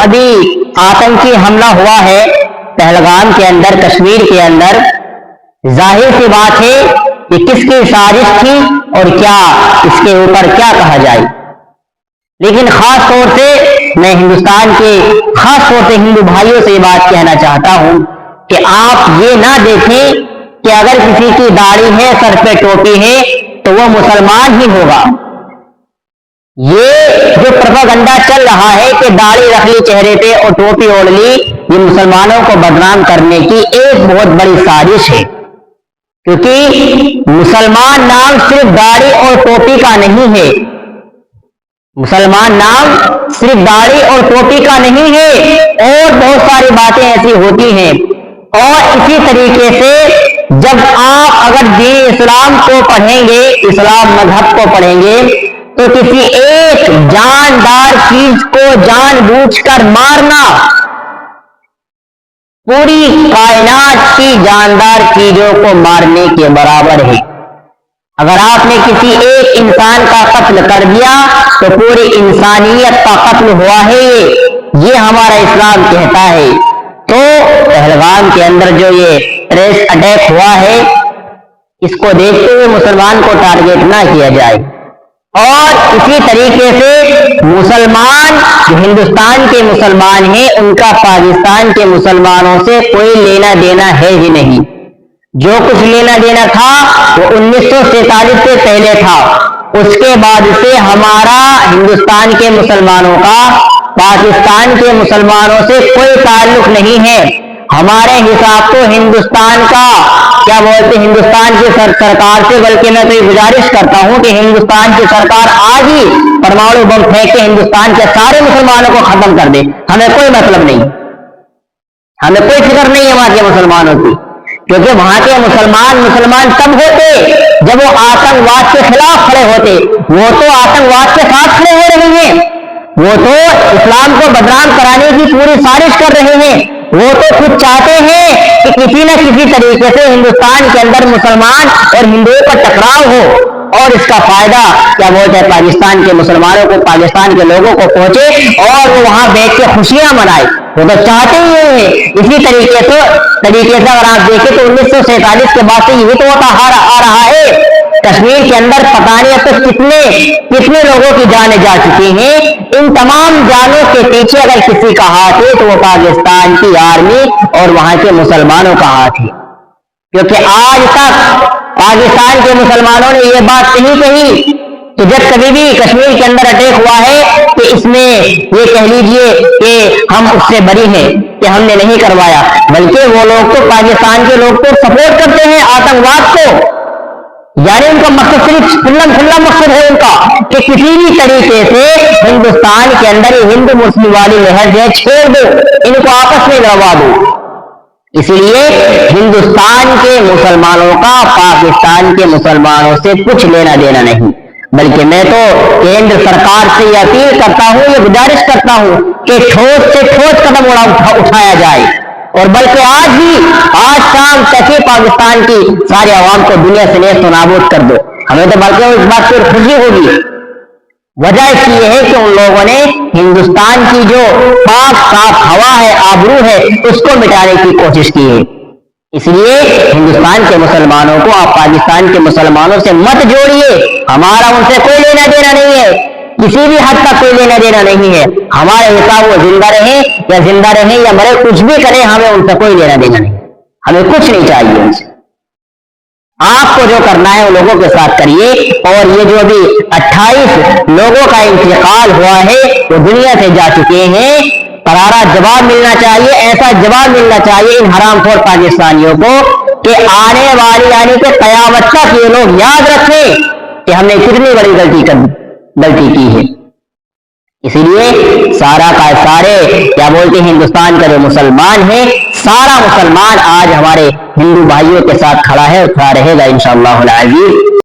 ابھی آتنکی حملہ ہوا ہے پہلگام کے اندر، کشمیر کے اندر، ظاہر سی بات ہے کہ کس کی سازش تھی اور کیا اس کے اوپر کیا کہا جائے. لیکن خاص طور سے میں ہندوستان کے خاص طور سے ہندو بھائیوں سے یہ بات کہنا چاہتا ہوں کہ آپ یہ نہ دیکھیں کہ اگر کسی کی داڑھی ہے، سر پہ ٹوپی ہے تو وہ مسلمان ہی ہوگا. یہ جو پروپیگنڈا چل رہا ہے کہ داڑھی رکھ لی چہرے پہ اور ٹوپی اوڑھ لی، یہ مسلمانوں کو بدنام کرنے کی ایک بہت بڑی سازش ہے. کیونکہ مسلمان نام صرف داڑھی اور ٹوپی کا نہیں ہے، مسلمان نام صرف داڑھی اور ٹوپی کا نہیں ہے، اور بہت ساری باتیں ایسی ہوتی ہیں. اور اسی طریقے سے جب آپ اگر دین اسلام کو پڑھیں گے، اسلام مذہب کو پڑھیں گے، تو کسی ایک جاندار چیز کو جان بوجھ کر مارنا پوری کائنات کی جاندار چیزوں کو مارنے کے برابر ہے. اگر آپ نے کسی ایک انسان کا قتل کر دیا تو پوری انسانیت کا قتل ہوا ہے، یہ ہمارا اسلام کہتا ہے. تو پہلگام کے اندر جو یہ ٹیررسٹ اٹیک ہوا ہے، اس کو دیکھتے ہوئے مسلمان کو ٹارگیٹ نہ کیا جائے. اور اسی طریقے سے مسلمان جو ہندوستان کے مسلمان ہیں، ان کا پاکستان کے مسلمانوں سے کوئی لینا دینا ہے ہی نہیں. جو کچھ لینا دینا تھا وہ 1947 سے پہلے تھا. اس کے بعد سے ہمارا ہندوستان کے مسلمانوں کا پاکستان کے مسلمانوں سے کوئی تعلق نہیں ہے. ہمارے حساب تو ہندوستان کا کیا بولتے ہیں، ہندوستان کی سرکار سے، بلکہ میں تو یہ گزارش کرتا ہوں کہ ہندوستان کی سرکار آج ہی پرمانو بم پھینک کے ہندوستان کے سارے مسلمانوں کو ختم کر دے. ہمیں کوئی مطلب نہیں، ہمیں کوئی فکر نہیں ہے وہاں کے مسلمانوں کی. کیونکہ وہاں کے مسلمان تب ہوتے جب وہ آتنکواد کے خلاف کھڑے ہوتے. وہ تو آتنکواد کے ساتھ کھڑے ہو رہے ہیں، وہ تو اسلام کو بدنام کرانے کی پوری سازش کر رہے ہیں. وہ تو خود چاہتے ہیں کہ کسی نہ کسی طریقے سے ہندوستان کے اندر مسلمان اور ہندوؤں کا ٹکراؤ ہو، اور اس کا فائدہ کیا بولتے ہیں پاکستان کے مسلمانوں کو، پاکستان کے لوگوں کو پہنچے اور وہ وہاں بیٹھ کے خوشیاں منائے. وہ تو چاہتے ہی ہیں. اسی طریقے سے اگر آپ دیکھیں تو 1947 کے بعد سے یہ تو ہوتا آ رہا ہے. کشمیر کے اندر پتہ نہیں اب تک کتنے لوگوں کی جانیں جا چکی ہیں. ان تمام جانوں کے پیچھے اگر کسی کا ہاتھ ہے تو وہ پاکستان کی آرمی اور وہاں کے مسلمانوں کا ہاتھ ہے. کیونکہ آج تک پاکستان کے مسلمانوں نے یہ بات نہیں کہی کہ جب کبھی بھی کشمیر کے اندر اٹیک ہوا ہے کہ اس میں یہ کہہ لیجئے کہ ہم اس سے بری ہیں کہ ہم نے نہیں کروایا، بلکہ وہ لوگ تو پاکستان کے لوگ تو سپورٹ کرتے ہیں آتنکواد کو. یعنی ان کا مقصد صرف کھلا مقصد ہے ان کا کہ کسی بھی طریقے سے ہندوستان کے اندر ہندو مسلم والی لہر جو ہے چھوڑ دو، ان کو آپس میں لڑوا دو. اس لیے ہندوستان کے مسلمانوں کا پاکستان کے مسلمانوں سے کچھ لینا دینا نہیں. بلکہ میں تو کیندر سرکار سے یہ اپیل کرتا ہوں، یہ گزارش کرتا ہوں کہ ٹھوس سے ٹھوس قدم اٹھایا جائے. اور بلکہ آج شام تک ہی پاکستان کی سارے عوام کو دنیا سے نیست و نابود کر دو. ہمیں تو بلکہ اس بات پر خوشی ہوگی. وجہ اس یہ ہے کہ ان لوگوں نے ہندوستان کی جو پاک صاف ہوا ہے، آبرو ہے، اس کو مٹانے کی کوشش کی ہے. اس لیے ہندوستان کے مسلمانوں کو آپ پاکستان کے مسلمانوں سے مت جوڑیے. ہمارا ان سے کوئی لینا دینا نہیں ہے، کسی بھی حد تک کوئی لینا دینا نہیں ہے. ہمارے حساب وہ زندہ رہیں یا مرے، کچھ بھی کریں، ہمیں ان سے کوئی لینا دینا نہیں. ہمیں کچھ نہیں چاہیے ان سے. آپ کو جو کرنا ہے وہ لوگوں کے ساتھ کریے. اور یہ جو ابھی 28 لوگوں کا انتقال ہوا ہے وہ دنیا سے جا چکے ہیں. قرارا جواب ملنا چاہیے، ایسا جواب ملنا چاہیے ان حرام خور پاکستانیوں کو کہ آنے والی یعنی کہ قیامت تک یہ لوگ یاد رکھیں کہ ہم نے کتنی بڑی غلطی کی ہے. اسی لیے سارے کیا بولتے ہیں ہندوستان کا جو مسلمان ہے، سارا مسلمان آج ہمارے ہندو بھائیوں کے ساتھ کھڑا ہے اور کھڑا رہے گا انشاءاللہ العزیز.